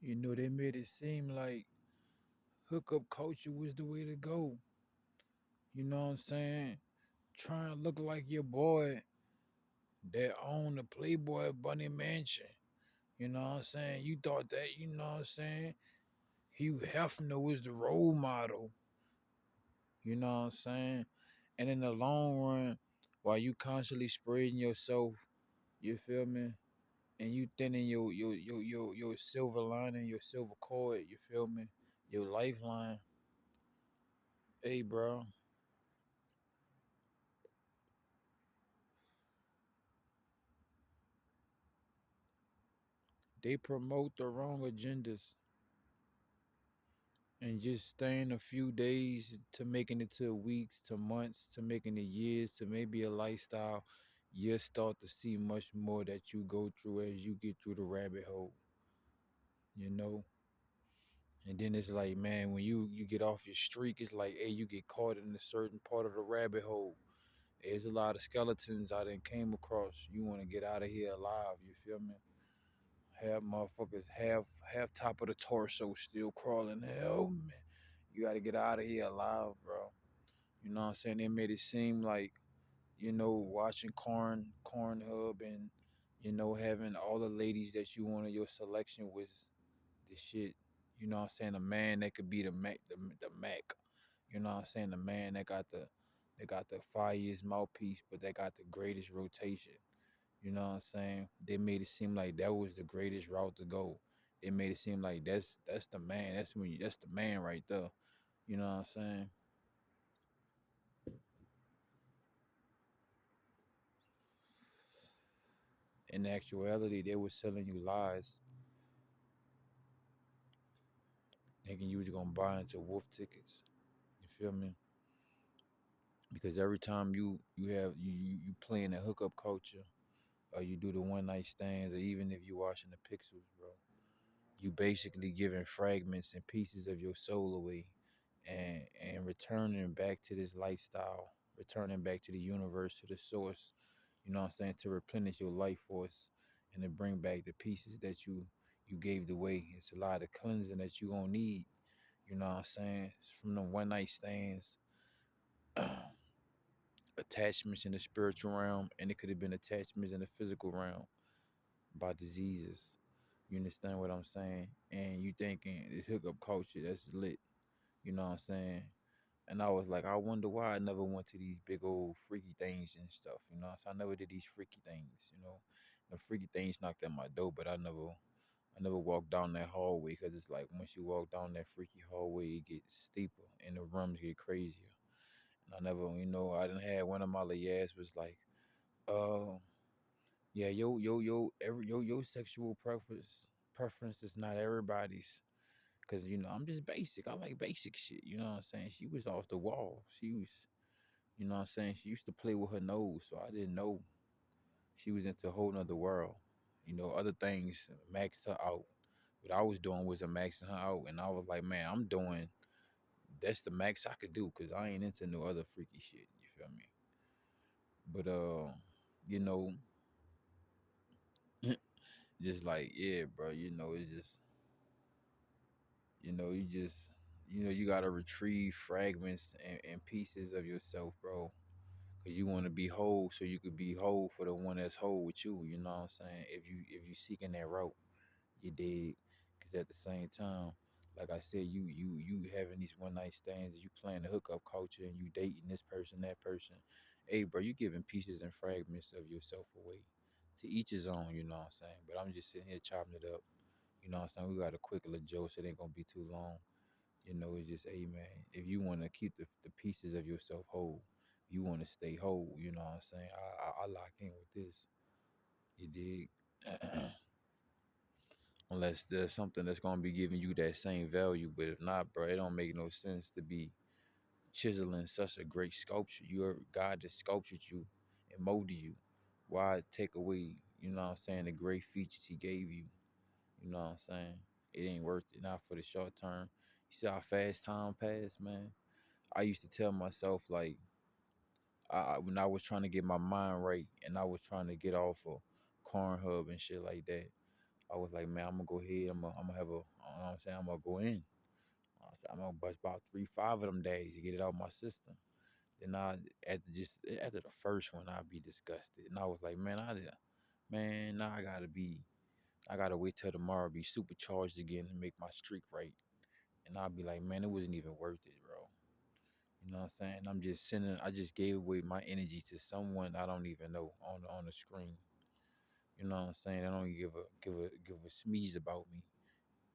They made it seem like hookup culture was the way to go. You know what I'm saying? Trying to look like your boy that owned the Playboy Bunny Mansion. You know what I'm saying? You thought that, you know what I'm saying? Hugh Hefner was the role model. You know what I'm saying? And in the long run, while you constantly spreading yourself, you feel me? And you thinning your silver lining, your silver cord, you feel me? Your lifeline. Hey, bro, they promote the wrong agendas and just staying a few days to making it to weeks to months to making it years to maybe a lifestyle. You start to see much more that you go through as you get through the rabbit hole, you know. And then it's like, man, when you get off your streak, it's like, hey, you get caught in a certain part of the rabbit hole. There's a lot of skeletons I done came across. You want to get out of here alive, you feel me? Have motherfuckers half top of the torso still crawling. Hell, man, you got to get out of here alive, bro. You know what I'm saying? They made it seem like, watching corn hub and, having all the ladies that you wanted your selection was the shit. You know what I'm saying? A man that could be the Mac. You know what I'm saying? The man that got the fireest mouthpiece, but that got the greatest rotation. You know what I'm saying? They made it seem like that was the greatest route to go. They made it seem like that's the man. That's the man right there. You know what I'm saying? In actuality, they were selling you lies, thinking you was gonna buy into wolf tickets. You feel me? Because every time you playing the hookup culture, or you do the one night stands, or even if you watching the pixels, bro, you basically giving fragments and pieces of your soul away, and returning back to this lifestyle, returning back to the universe, to the source. You know what I'm saying? To replenish your life force and to bring back the pieces that you gave away. It's a lot of cleansing that you gonna need. You know what I'm saying? It's from the one night stands, attachments in the spiritual realm, and it could have been attachments in the physical realm by diseases. You understand what I'm saying? And you thinking this hookup culture that's lit. You know what I'm saying? And I was like, I wonder why I never went to these big old freaky things and stuff. So I never did these freaky things. The freaky things knocked at my door, but I never walked down that hallway because it's like once you walk down that freaky hallway, it gets steeper and the rooms get crazier. And I never, I didn't have one of my little ass was like, uh, yeah, your sexual preference is not everybody's. Cause I'm just basic. I like basic shit. You know what I'm saying? She was off the wall. She was, you know what I'm saying? She used to play with her nose, so I didn't know she was into a whole nother world. Other things maxed her out. What I was doing was a maxing her out, and I was like, man, that's the max I could do, cause I ain't into no other freaky shit. You feel me? But you know, just like yeah, bro. It's just you just you gotta retrieve fragments and pieces of yourself, bro. Cause you want to be whole, so you could be whole for the one that's whole with you. You know what I'm saying? If you seeking that route, you dig. Cause at the same time, like I said, you having these one night stands, you playing the hookup culture, and you dating this person, that person. Hey, bro, you giving pieces and fragments of yourself away. To each his own. You know what I'm saying? But I'm just sitting here chopping it up. You know what I'm saying? We got a quick little joke, so it ain't gonna be too long. It's just, hey man, if you want to keep the pieces of yourself whole, you want to stay whole, you know what I'm saying? I lock in with this. You dig? Unless there's something that's gonna be giving you that same value, but if not, bro, it don't make no sense to be chiseling such a great sculpture. You're God that sculptured you and molded you. Why take away, you know what I'm saying, the great features he gave you? You know what I'm saying? It ain't worth it, not for the short term. You see how fast time passed, man? I used to tell myself like when I was trying to get my mind right and I was trying to get off of corn hub and shit like that. I was like, man, I'm gonna go ahead. I'm gonna have a. You know what I'm saying, I'm gonna go in. I said, I'm gonna bust about 3, 5 of them days to get it out my system. Then I after the first one, I'd be disgusted, and I was like, man, now I gotta wait till tomorrow, be supercharged again, and make my streak right. And I'll be like, man, it wasn't even worth it, bro. You know what I'm saying? I just gave away my energy to someone I don't even know on the screen. You know what I'm saying? They don't give a sneeze about me.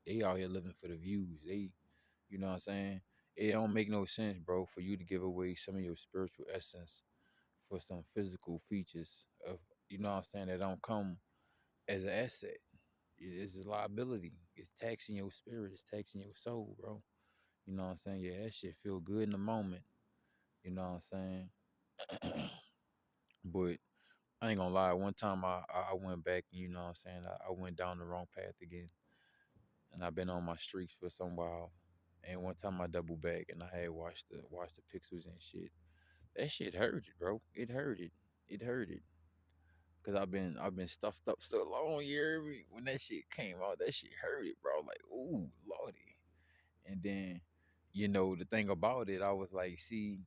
They out here living for the views. You know what I'm saying? It don't make no sense, bro, for you to give away some of your spiritual essence for some physical features of, you know what I'm saying, that don't come as an asset. It's a liability. It's taxing your spirit. It's taxing your soul, bro. You know what I'm saying? Yeah, that shit feel good in the moment. You know what I'm saying? But I ain't gonna lie. One time I went back and, you know what I'm saying, I went down the wrong path again. And I've been on my streaks for some while. And one time I doubled back and I had watched the pixels and shit. That shit hurted, bro. It hurted. It hurted. Cause I've been stuffed up so long, you hear me? When that shit came out, that shit hurted, bro. Like, ooh, lordy. And then, the thing about it, I was like, see,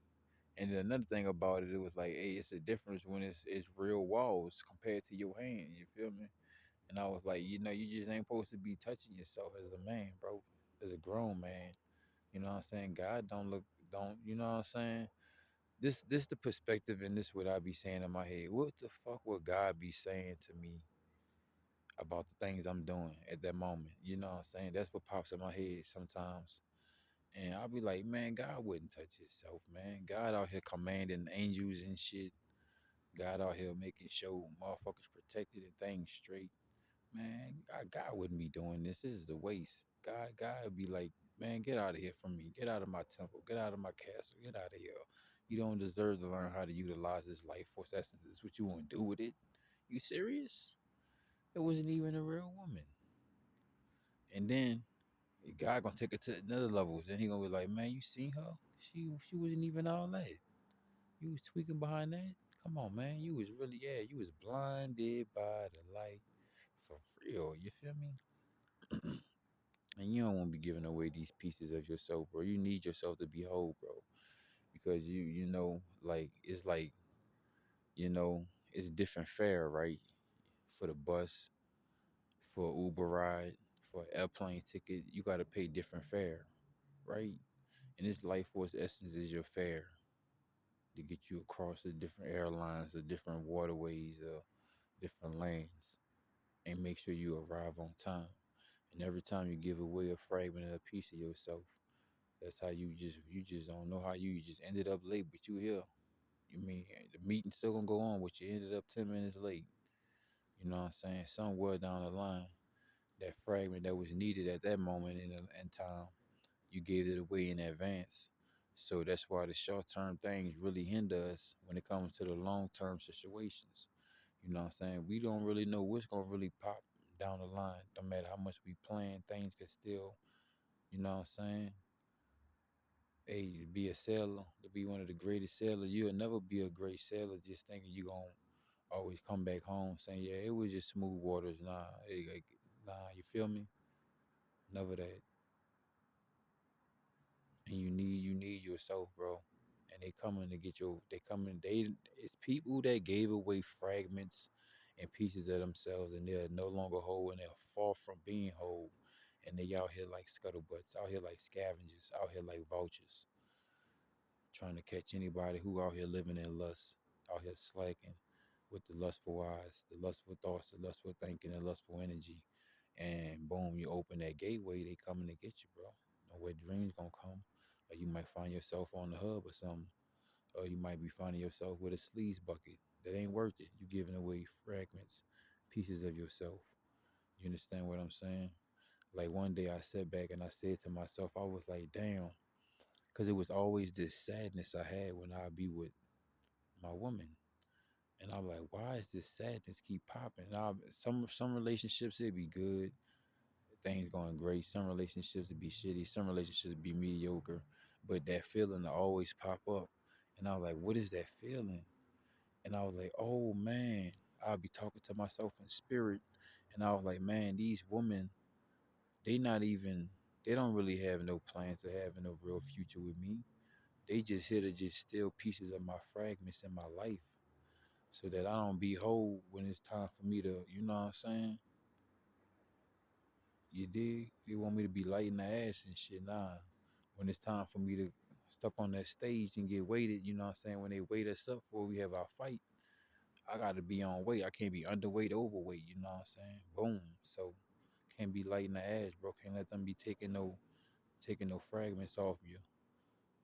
and then another thing about it, it was like, hey, it's a difference when it's real walls compared to your hand. You feel me? And I was like, you just ain't supposed to be touching yourself as a man, bro. As a grown man. You know what I'm saying? God don't, you know what I'm saying? This the perspective, and this what I be saying in my head. What the fuck would God be saying to me about the things I'm doing at that moment? You know what I'm saying? That's what pops in my head sometimes. And I'll be like, man, God wouldn't touch himself, man. God out here commanding angels and shit. God out here making sure motherfuckers protected and things straight. Man, God wouldn't be doing this. This is a waste. God would be like, man, get out of here from me. Get out of my temple. Get out of my castle. Get out of here. You don't deserve to learn how to utilize this life force essence. This is what you want to do with it. You serious? It wasn't even a real woman. And then God gonna take it to another levels. Then he gonna be like, man, you seen her? She wasn't even all that. You was tweaking behind that. Come on, man. You was really, yeah, you was blinded by the light for real. You feel me? And you don't want to be giving away these pieces of yourself, bro. You need yourself to be whole, bro. Because you know, it's different fare, right? For the bus, for Uber ride, for airplane ticket, you gotta pay different fare, right? And this life force essence is your fare to get you across the different airlines, the different waterways, different lanes, and make sure you arrive on time. And every time you give away a fragment of a piece of yourself, that's how you just don't know how you just ended up late, but you here. You mean the meeting's still gonna go on, but you ended up 10 minutes late. You know what I'm saying? Somewhere down the line, that fragment that was needed at that moment in time, you gave it away in advance. So that's why the short term things really hinder us when it comes to the long term situations. You know what I'm saying? We don't really know what's gonna really pop down the line. No matter how much we plan, things could still, you know what I'm saying? Hey, to be a sailor, to be one of the greatest sailors, you'll never be a great sailor just thinking you gonna always come back home saying, yeah, it was just smooth waters. Nah, nah, you feel me? Never that. And you need yourself, bro. And they coming, it's people that gave away fragments and pieces of themselves, and they're no longer whole, and they're far from being whole. And they out here like scuttlebutts, out here like scavengers, out here like vultures, trying to catch anybody who out here living in lust, out here slacking with the lustful eyes, the lustful thoughts, the lustful thinking, the lustful energy. And boom, you open that gateway, they coming to get you, bro. Know where dreams gonna come. Or you might find yourself on the hub or something. Or you might be finding yourself with a sleaze bucket that ain't worth it. You giving away fragments, pieces of yourself. You understand what I'm saying? Like one day I sat back and I said to myself, I was like, damn, because it was always this sadness I had when I'd be with my woman. And I'm like, why is this sadness keep popping? Now, some relationships it'd be good, things going great. Some relationships would be shitty. Some relationships be mediocre. But that feeling will always pop up. And I was like, what is that feeling? And I was like, oh man, I'll be talking to myself in spirit. And I was like, man, these women, they not even, they don't really have no plans to having no real future with me. They just here to just steal pieces of my fragments in my life so that I don't be whole when it's time for me to, you know what I'm saying? You dig? They want me to be lighting the ass and shit. Nah. When it's time for me to step on that stage and get weighted, you know what I'm saying? When they weight us up before we have our fight, I gotta be on weight. I can't be underweight, overweight, you know what I'm saying? Boom. So can't be lighting the ass, bro. Can't let them be taking no fragments off you,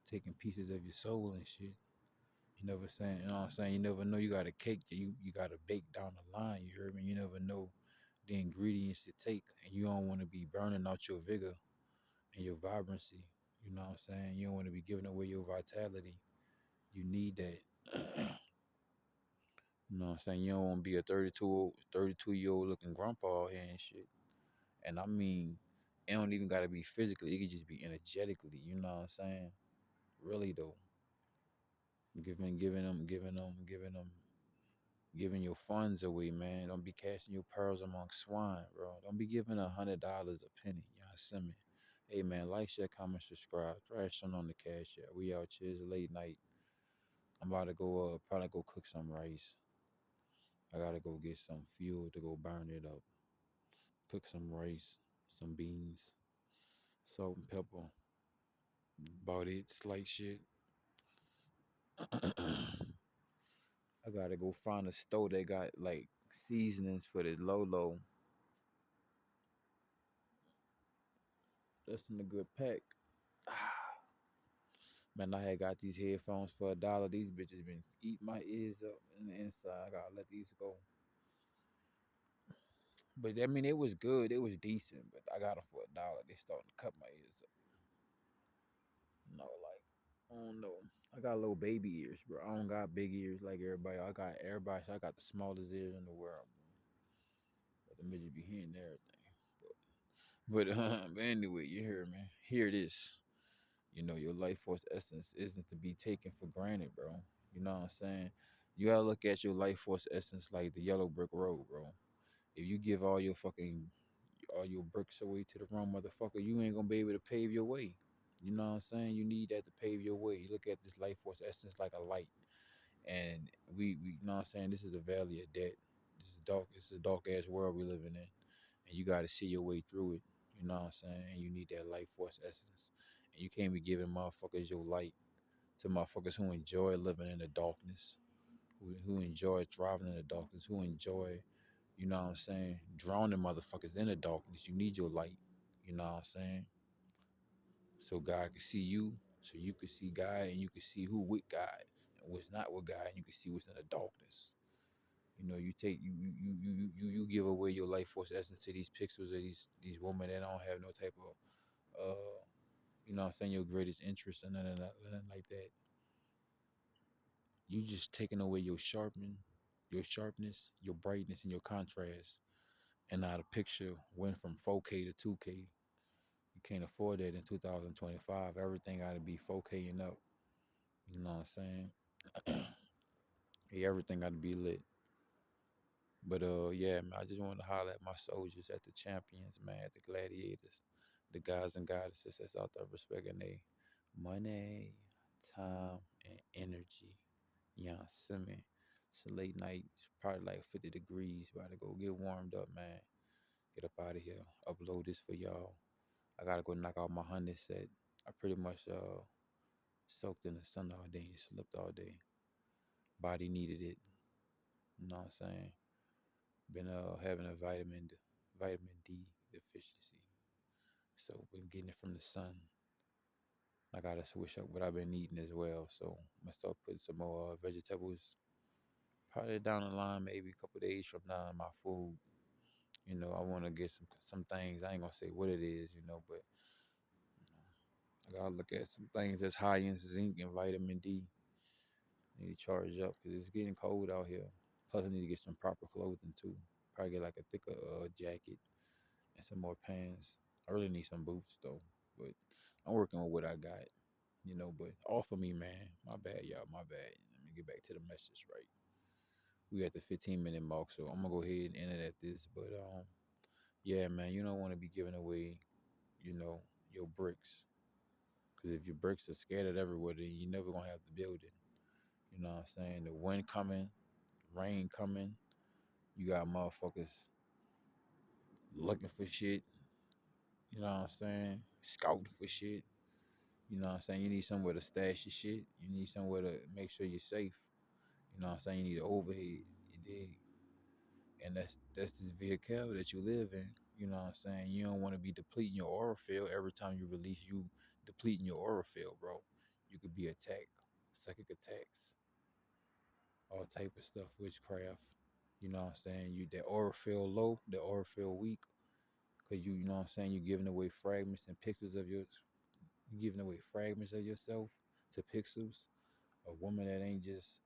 taking pieces of your soul and shit. You never saying, you know what I'm saying? You never know you got a cake that you got to bake down the line. You heard me? You never know the ingredients to take, and you don't want to be burning out your vigor and your vibrancy. You know what I'm saying? You don't want to be giving away your vitality. You need that. You know what I'm saying? You don't want to be a 32-year-old looking grandpa here and shit. And I mean, it don't even got to be physically. It could just be energetically. You know what I'm saying? Really though, giving your funds away, man. Don't be casting your pearls among swine, bro. Don't be giving $100 a penny. You know what me? Hey, man, like, share, comment, subscribe. Trash on the cash app. We out here. It's late night. I'm about to go, probably go cook some rice. I gotta go get some fuel to go burn it up. Cook some rice, some beans, salt and pepper. About it, slight shit. I gotta go find a store that got like seasonings for the low. That's in a good pack. Man, I had got these headphones for $1. These bitches been eating my ears up in the inside. I gotta let these go. But I mean, it was good. It was decent. But I got them for $1. They starting to cut my ears up. No, like, I don't know. I got little baby ears, bro. I don't got big ears like everybody. I got everybody. So I got the smallest ears in the world, bro. But the midget be hearing everything. But anyway, you hear me? Hear this. You know, your life force essence isn't to be taken for granted, bro. You know what I'm saying? You gotta look at your life force essence like the yellow brick road, bro. If you give all your bricks away to the wrong motherfucker, you ain't gonna be able to pave your way. You know what I'm saying? You need that to pave your way. You look at this life force essence like a light. And we you know what I'm saying, this is the valley of death. This is a dark ass world we living in. And you gotta see your way through it. You know what I'm saying? And you need that life force essence. And you can't be giving motherfuckers your light to motherfuckers who enjoy living in the darkness, who enjoy thriving in the darkness, who enjoy, you know what I'm saying, drowning motherfuckers in the darkness. You need your light. You know what I'm saying? So God can see you, so you can see God, and you can see who with God and what's not with God, and you can see what's in the darkness. You know, you take you give away your life force essence to these pixels of these women that don't have no type of you know what I'm saying, your greatest interest and nothing like that. You just taking away your sharpness, your brightness, and your contrast. And now the picture went from 4K to 2K. You can't afford that in 2025. Everything got to be 4K and up. You know what I'm saying? Yeah, everything got to be lit. But yeah, man, I just wanted to holler at my soldiers, at the champions, man, at the gladiators, the guys and goddesses that's out there respecting they money, time, and energy. You know what I'm saying? It's a late night, it's probably like 50 degrees. About to go get warmed up, man. Get up out of here. Upload this for y'all. I gotta go knock out my honey set. I pretty much soaked in the sun all day and slept all day. Body needed it. You know what I'm saying? Been having a vitamin D deficiency. So been getting it from the sun. I gotta switch up what I've been eating as well. So I'm gonna start putting some more vegetables. Probably down the line, maybe a couple days from now in my food. You know, I wanna get some things. I ain't gonna say what it is, you know, but I gotta look at some things that's high in zinc and vitamin D. I need to charge up because it's getting cold out here. Plus, I need to get some proper clothing too. Probably get like a thicker jacket and some more pants. I really need some boots though, but I'm working with what I got, you know. But off of me, man. My bad, y'all. My bad. Let me get back to the message, right? We at the 15-minute mark, so I'm gonna go ahead and end it at this. But Yeah, man, you don't want to be giving away, your bricks. Because if your bricks are scattered everywhere, then you never gonna have to build it. You know what I'm saying? The wind coming, rain coming. You got motherfuckers looking for shit. You know what I'm saying? Scouting for shit. You know what I'm saying? You need somewhere to stash your shit. You need somewhere to make sure you're safe. You know what I'm saying? You need an overhead. You dig? And that's this vehicle that you live in. You know what I'm saying? You don't want to be depleting your oil field every time you release. You depleting your oil field, bro. You could be attacked, psychic attacks, all type of stuff, witchcraft. You know what I'm saying? You that aura feel low, the aura feel weak, cause you know what I'm saying. You're giving away fragments and pixels of your, you giving away fragments of yourself to pixels. A woman that ain't just,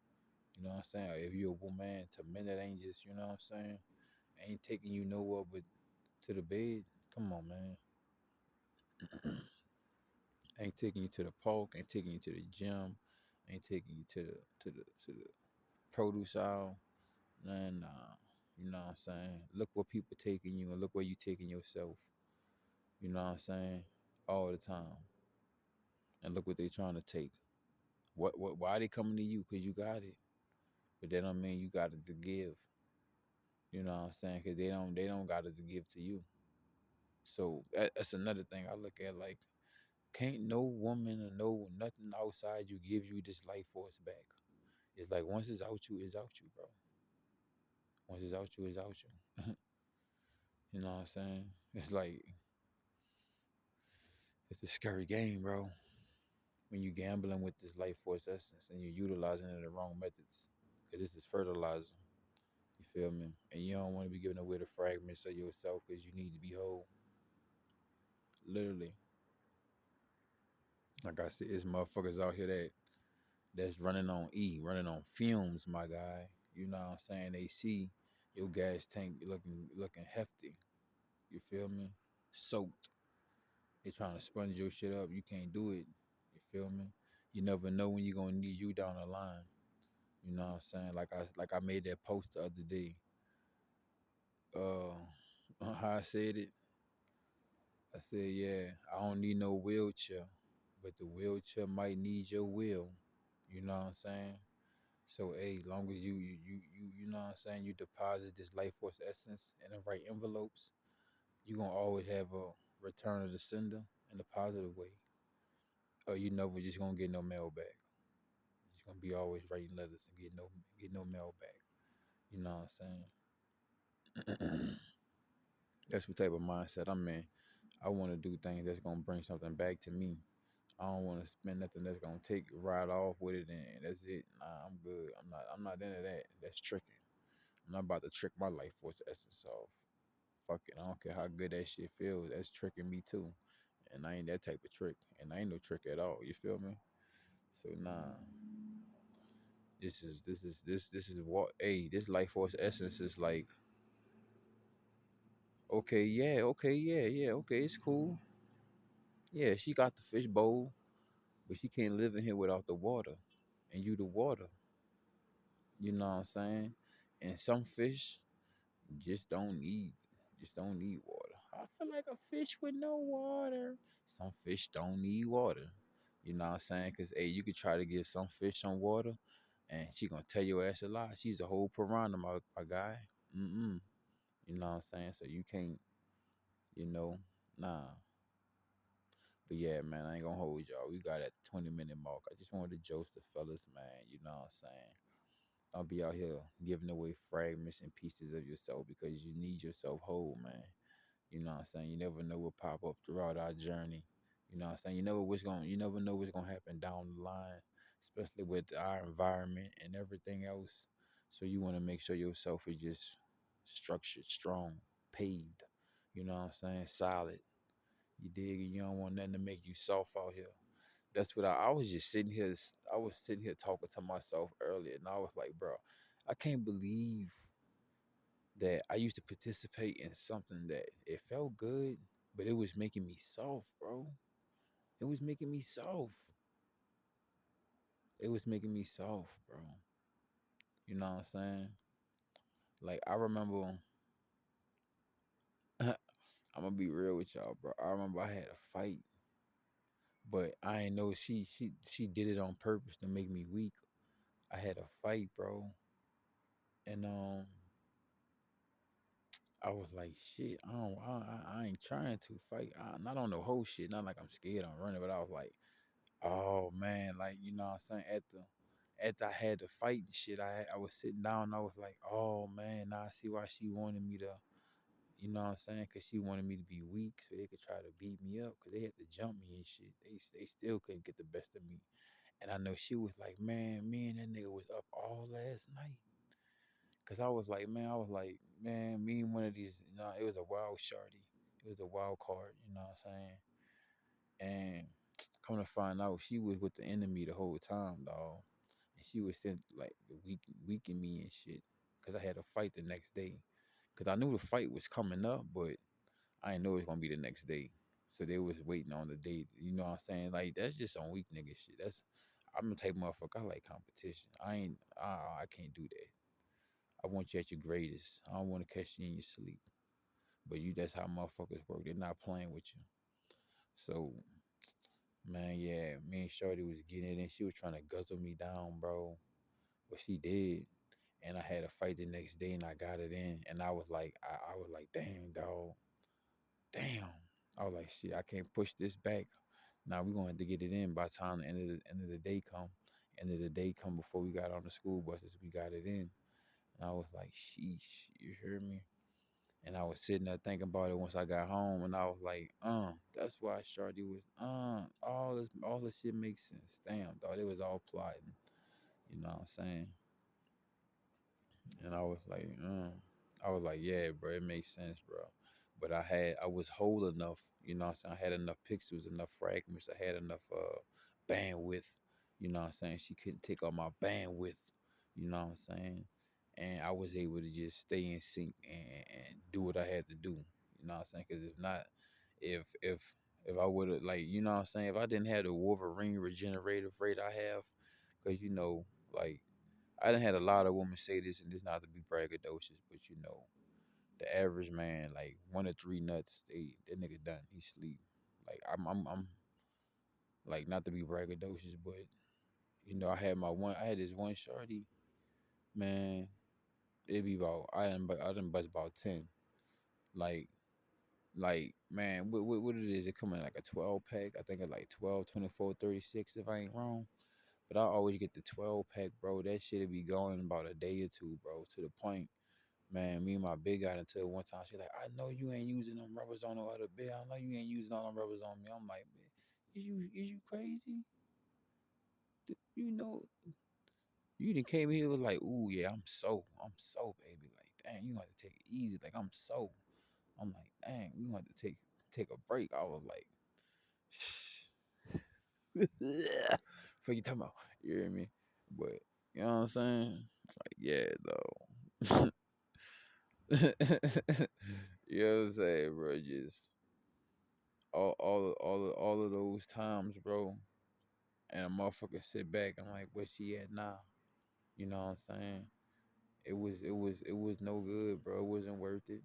you know what I'm saying. Or if you're a woman to men that ain't just, you know what I'm saying, ain't taking you nowhere but to the bed. Come on, man. Ain't taking you to the park. Ain't taking you to the gym. Ain't taking you to the produce aisle. Man, nah. You know what I'm saying? Look where people taking you and look where you taking yourself. You know what I'm saying? All the time. And look what they trying to take. Why they coming to you? Cause you got it. But that don't mean you got it to give. You know what I'm saying? Cause they don't got it to give to you. So that's another thing I look at. Like, can't no woman or no nothing outside you give you this life force back. It's like once it's out you, it's out you, bro. Once it's out you, it's out you. You know what I'm saying? It's like it's a scary game, bro. When you gambling with this life force essence and you're utilizing it in the wrong methods. Cause this is fertilizer. You feel me? And you don't want to be giving away the fragments of yourself because you need to be whole. Literally. Like I said, it's motherfuckers out here that's running on E, running on fumes, my guy. You know what I'm saying? They see your gas tank looking hefty. You feel me? Soaked. They trying to sponge your shit up. You can't do it. You feel me? You never know when you're gonna need you down the line. You know what I'm saying? Like I made that post the other day. How I said it. I said, yeah, I don't need no wheelchair, but the wheelchair might need your will. You know what I'm saying? So, hey, long as you know what I'm saying, you deposit this life force essence in the right envelopes, you gonna always have a return of the sender in a positive way. Or you never just gonna get no mail back. You're just gonna be always writing letters and get no mail back. You know what I'm saying? That's what type of mindset I'm in. I want to do things that's gonna bring something back to me. I don't want to spend nothing that's gonna take right off with it and that's it. Nah, I'm good. I'm not into that. That's tricking. I'm not about to trick my life force essence off. Fuck it. I don't care how good that shit feels. That's tricking me too. And I ain't that type of trick. And I ain't no trick at all. You feel me? So nah. This is what, hey, this life force essence is like, okay, yeah, okay, it's cool. Yeah, she got the fish bowl, but she can't live in here without the water. And you the water. You know what I'm saying? And some fish just don't need water. I feel like a fish with no water. Some fish don't need water. You know what I'm saying? Cause hey, you could try to give some fish some water, and she gonna tell your ass a lie. She's a whole piranha, my guy. Mm. You know what I'm saying? So you can't, you know, nah. But yeah, man, I ain't gonna hold y'all. We got at the 20-minute mark. I just wanted to joke the fellas, man. You know what I'm saying? I'll be out here giving away fragments and pieces of yourself because you need yourself whole, man. You know what I'm saying? You never know what pop up throughout our journey. You know what I'm saying? You never know what's gonna happen down the line, especially with our environment and everything else. So you wanna make sure yourself is just structured, strong, paved. You know what I'm saying? Solid. You dig? You don't want nothing to make you soft out here. That's what I was just sitting here. I was sitting here talking to myself earlier, and I was like, bro, I can't believe that I used to participate in something that it felt good, but it was making me soft, bro. It was making me soft. It was making me soft, bro. You know what I'm saying? Like I remember, I'm gonna be real with y'all, bro. I remember I had a fight, but I ain't know she did it on purpose to make me weak. I had a fight, bro, and I was like, shit, I ain't trying to fight. Not on the whole shit. Not like I'm scared, I'm running, but I was like, oh man, like you know what I'm saying. After I had to fight and shit, I was sitting down. And I was like, oh man, now I see why she wanted me to. You know what I'm saying? Cause she wanted me to be weak so they could try to beat me up. Cause they had to jump me and shit. They still couldn't get the best of me. And I know she was like, man, me and that nigga was up all last night. Cause I was like, man, me and one of these, it was a wild shorty. It was a wild card, you know what I'm saying? And come to find out, she was with the enemy the whole time, dog. And she was sent like weaken me and shit. Cause I had a fight the next day. Cause I knew the fight was coming up, but I didn't know it was gonna be the next day. So they was waiting on the date. You know what I'm saying? Like that's just on weak nigga shit. I'm the type of motherfucker. I like competition. I can't do that. I want you at your greatest. I don't want to catch you in your sleep. But that's how motherfuckers work. They're not playing with you. So man, yeah, me and Shorty was getting it and she was trying to guzzle me down, bro. But she did. And I had a fight the next day and I got it in. And I was like, damn, dog. Damn. I was like, shit, I can't push this back. Now we're gonna have to get it in by the time the end of the day come. End of the day come before we got on the school buses, we got it in. And I was like, sheesh, you hear me? And I was sitting there thinking about it once I got home, and I was like, that's why Shorty was, all this shit makes sense. Damn, dog, it was all plotting. You know what I'm saying? And I was like, yeah, bro, it makes sense, bro. But I was whole enough, you know what I'm saying? I had enough pixels, enough fragments, I had enough bandwidth, you know what I'm saying? She couldn't take all my bandwidth, you know what I'm saying? And I was able to just stay in sync and do what I had to do, you know what I'm saying? Because if not, if I would have, like, you know what I'm saying? If I didn't have the Wolverine regenerative rate I have, because, like, I done had a lot of women say this, and this not to be braggadocious, but the average man, like 1 to 3 nuts, that nigga done. He sleep. Like I'm like not to be braggadocious, but I had this one shorty, man. It be about I done bust about 10. Like man, what it is? It come in like a 12 pack. I think it's like 12, 24, 36 if I ain't wrong. But I always get the 12 pack, bro. That shit'll be going in about a day or two, bro. To the point, man, me and my big guy until one time she like, I know you ain't using them rubbers on no other bed. I know you ain't using all them rubbers on me. I'm like, man, is you crazy? You know, you done came here was like, ooh yeah, I'm so baby. Like, dang, you gonna have to take it easy. Like, I'm so. I'm like, dang, we gonna have to take a break. I was like, for you talking about, you hear me? But you know what I'm saying? Like, yeah, though. You know what I'm saying, bro? Just all of those times, bro. And a motherfucker sit back and like, where she at now? You know what I'm saying? It was no good, bro. It wasn't worth it.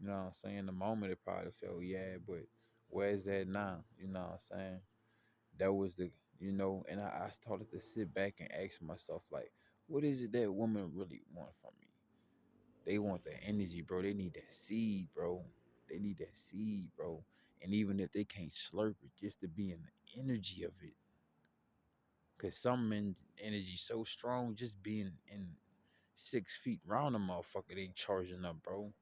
You know what I'm saying? The moment it probably felt yeah, but where's that now? You know what I'm saying? That was and I started to sit back and ask myself, like, what is it that women really want from me? They want that energy, bro. They need that seed, bro. They need that seed, bro. And even if they can't slurp it, just to be in the energy of it. Cause some men energy so strong, just being in 6 feet round a motherfucker, they charging up, bro.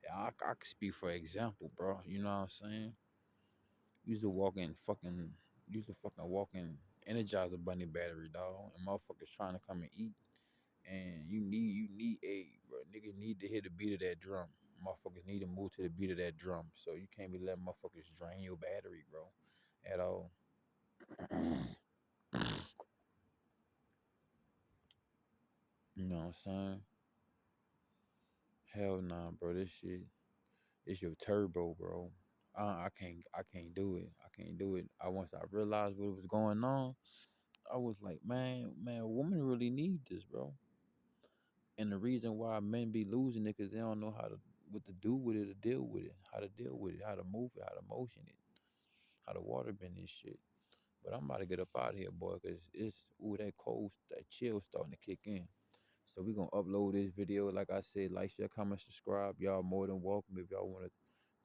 Yeah, I could speak for example, bro. You know what I'm saying? Used to walk in fucking, used to fucking walk in Energizer Bunny battery, dog. And motherfuckers trying to come and eat. And you need bro. Niggas need to hear the beat of that drum. Motherfuckers need to move to the beat of that drum. So you can't be letting motherfuckers drain your battery, bro. At all. You know what I'm saying? Hell nah, bro. This shit, it's your turbo, bro. I can't do it. I can't do it. Once I realized what was going on, I was like, man, women really need this, bro. And the reason why men be losing it, cause they don't know how to what to do with it, to deal with it, how to deal with it, how to move it, how to motion it, how to water bend this shit. But I'm about to get up out of here, boy, because it's, ooh, that cold, that chill starting to kick in. So we going to upload this video. Like I said, like, share, comment, subscribe. Y'all more than welcome. If y'all want to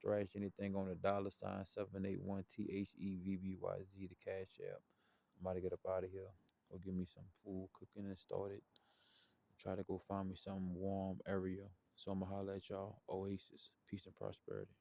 thrash anything on the $ 781 THEVBYZ, the cash app. I'm about to get up out of here. Go give me some food cooking and started. Try to go find me some warm area. So I'm going to holler at y'all. Oasis. Peace and prosperity.